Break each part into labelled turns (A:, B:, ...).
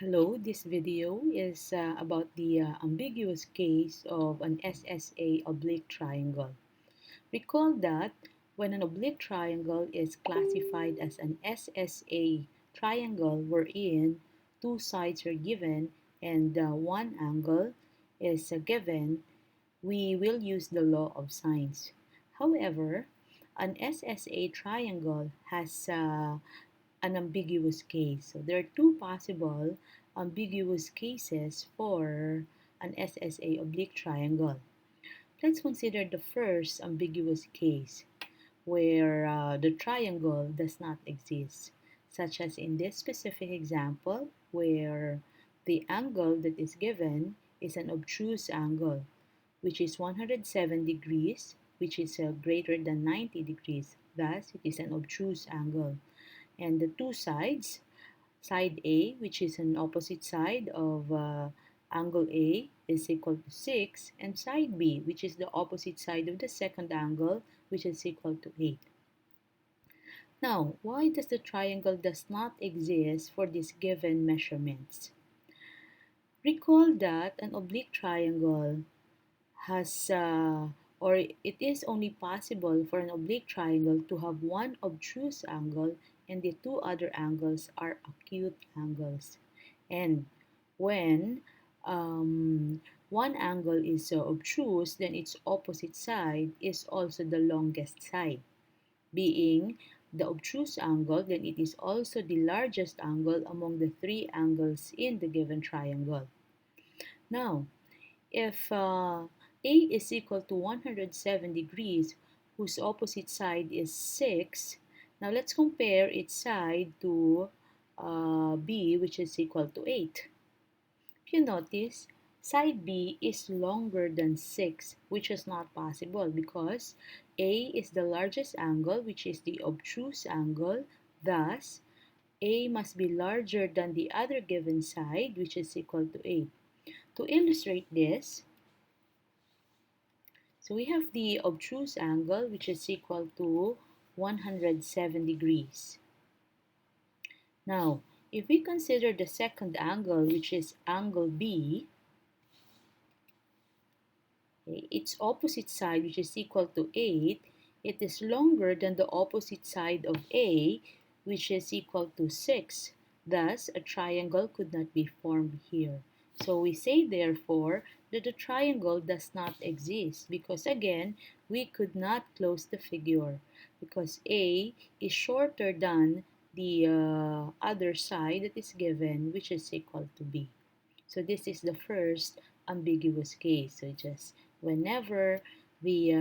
A: Hello, this video is about the ambiguous case of an SSA oblique triangle. Recall that when an oblique triangle is classified as an SSA triangle wherein two sides are given and one angle is given, we will use the law of sines. However, an SSA triangle has an ambiguous case. So there are two possible ambiguous cases for an SSA oblique triangle. Let's consider the first ambiguous case where the triangle does not exist, such as in this specific example where the angle that is given is an obtuse angle, which is 107 degrees, which is greater than 90 degrees. Thus, it is an obtuse angle. And the two sides, side A, which is an opposite side of angle A, is equal to 6, and side B, which is the opposite side of the second angle, which is equal to 8. Now, why does the triangle does not exist for these given measurements? Recall that an oblique triangle has or it is only possible for an oblique triangle to have one obtuse angle and the two other angles are acute angles. And when one angle is obtuse, then its opposite side is also the longest side. Being the obtuse angle, then it is also the largest angle among the three angles in the given triangle. Now, if A is equal to 107 degrees, whose opposite side is 6, now let's compare its side to B, which is equal to 8. If you notice, side B is longer than 6, which is not possible because A is the largest angle, which is the obtuse angle. Thus, A must be larger than the other given side, which is equal to 8. To illustrate this, so we have the obtuse angle, which is equal to 107 degrees. Now, if we consider the second angle, which is angle B, its opposite side, which is equal to 8, it is longer than the opposite side of A, which is equal to 6. Thus, a triangle could not be formed here. So we say, therefore, that the triangle does not exist because, again, we could not close the figure because A is shorter than the other side that is given, which is equal to B. So this is the first ambiguous case. So just whenever the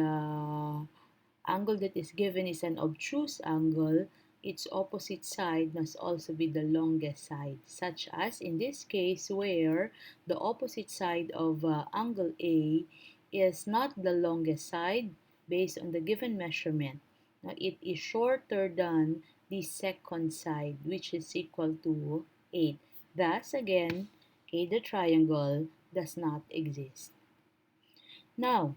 A: angle that is given is an obtuse angle, its opposite side must also be the longest side, such as in this case where the opposite side of angle A is not the longest side based on the given measurement. Now it is shorter than the second side, which is equal to 8. Thus, again, the triangle does not exist. Now,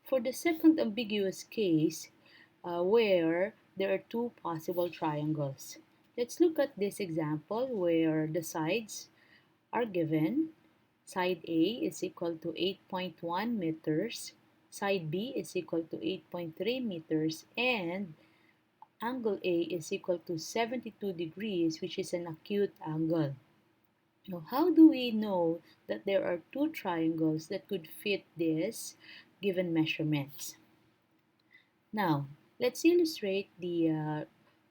A: for the second ambiguous case, where there are two possible triangles. Let's look at this example where the sides are given. Side A is equal to 8.1 meters, side B is equal to 8.3 meters, and angle A is equal to 72 degrees, which is an acute angle. Now, how do we know that there are two triangles that could fit this given measurements? Now, let's illustrate the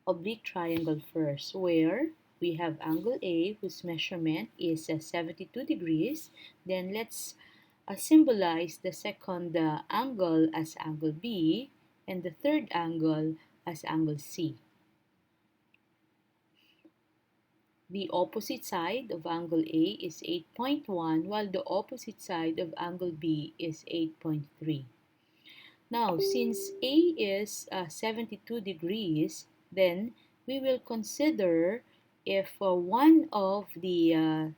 A: oblique triangle first, where we have angle A whose measurement is 72 degrees. Then let's symbolize the second angle as angle B and the third angle as angle C. The opposite side of angle A is 8.1 while the opposite side of angle B is 8.3. Now, since A is 72 degrees, then we will consider if one of the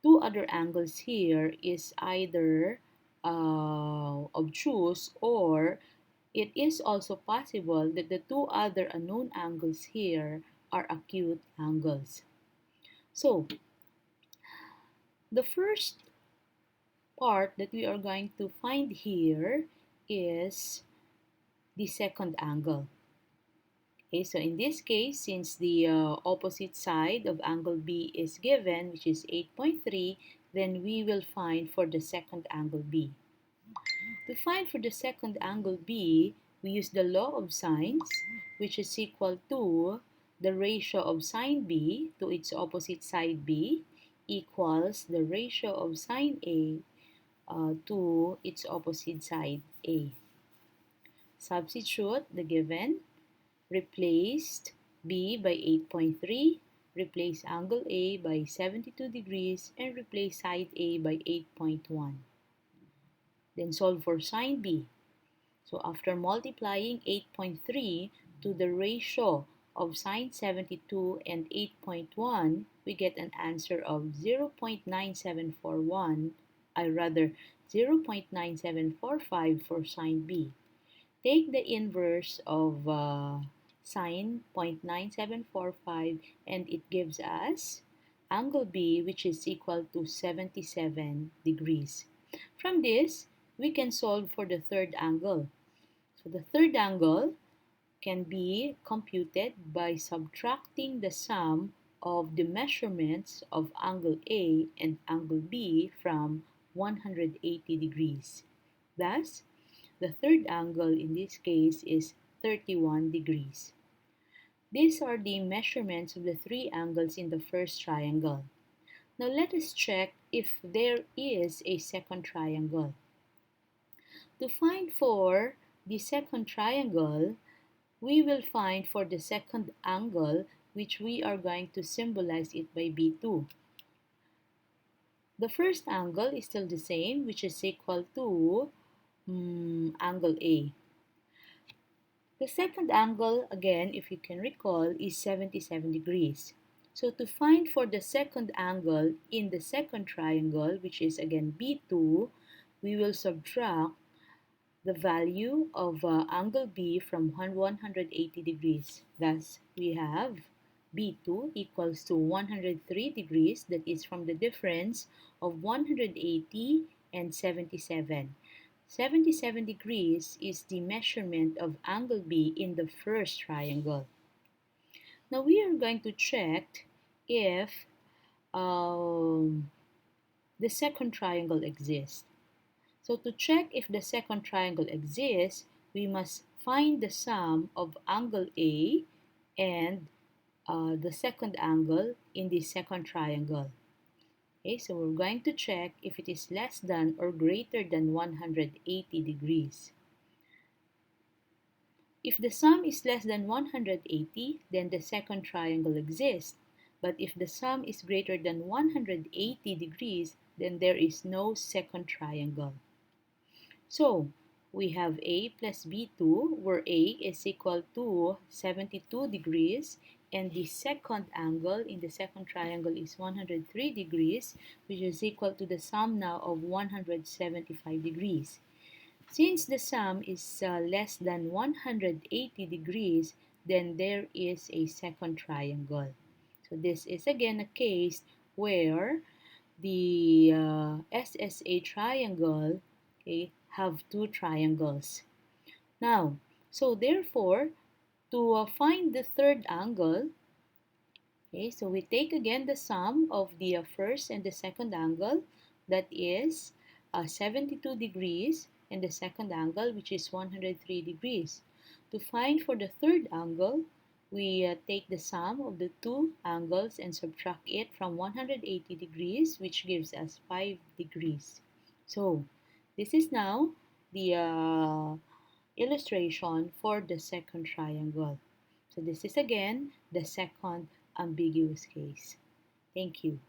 A: two other angles here is either obtuse, or it is also possible that the two other unknown angles here are acute angles. So, The first part that we are going to find here is the second angle. Okay, so in this case, since the opposite side of angle B is given, which is 8.3, then we will find for the second angle B. To find for the second angle B, we use the law of sines, which is equal to the ratio of sine B to its opposite side B equals the ratio of sine A to its opposite side A. Substitute the given, replaced B by 8.3, replace angle A by 72 degrees, and replace side A by 8.1. Then solve for sine B. So after multiplying 8.3 to the ratio of sine 72 and 8.1, we get an answer of 0.9741, I rather 0.9745 for sine B. Take the inverse of sine 0.9745 and it gives us angle B, which is equal to 77 degrees. From this, we can solve for the third angle. So the third angle can be computed by subtracting the sum of the measurements of angle A and angle B from 180 degrees. Thus, the third angle in this case is 31 degrees. These are the measurements of the three angles in the first triangle. Now let us check if there is a second triangle. To find for the second triangle, we will find for the second angle, which we are going to symbolize it by B2. The first angle is still the same, which is equal to angle A. The second angle, again, if you can recall, is 77 degrees. So to find for the second angle in the second triangle, which is again B2, we will subtract the value of angle B from 180 degrees. Thus, we have B2 equals to 103 degrees, that is from the difference of 180 and 77. 77 degrees is the measurement of angle B in the first triangle. Now we are going to check if the second triangle exists. So to check if the second triangle exists, we must find the sum of angle A and the second angle in the second triangle. Okay, so we're going to check if it is less than or greater than 180 degrees. If the sum is less than 180, then the second triangle exists. But if the sum is greater than 180 degrees, then there is no second triangle. So, we have A plus B2, where A is equal to 72 degrees, and the second angle in the second triangle is 103 degrees, which is equal to the sum now of 175 degrees. Since the sum is less than 180 degrees, then there is a second triangle. So this is again a case where the SSA triangle, okay, have two triangles. Now, so therefore, to find the third angle, okay, so we take again the sum of the first and the second angle, that is 72 degrees, and the second angle, which is 103 degrees. To find for the third angle, we take the sum of the two angles and subtract it from 180 degrees, which gives us 5 degrees. So, this is now the illustration for the second triangle. So, this is again the second ambiguous case. Thank you.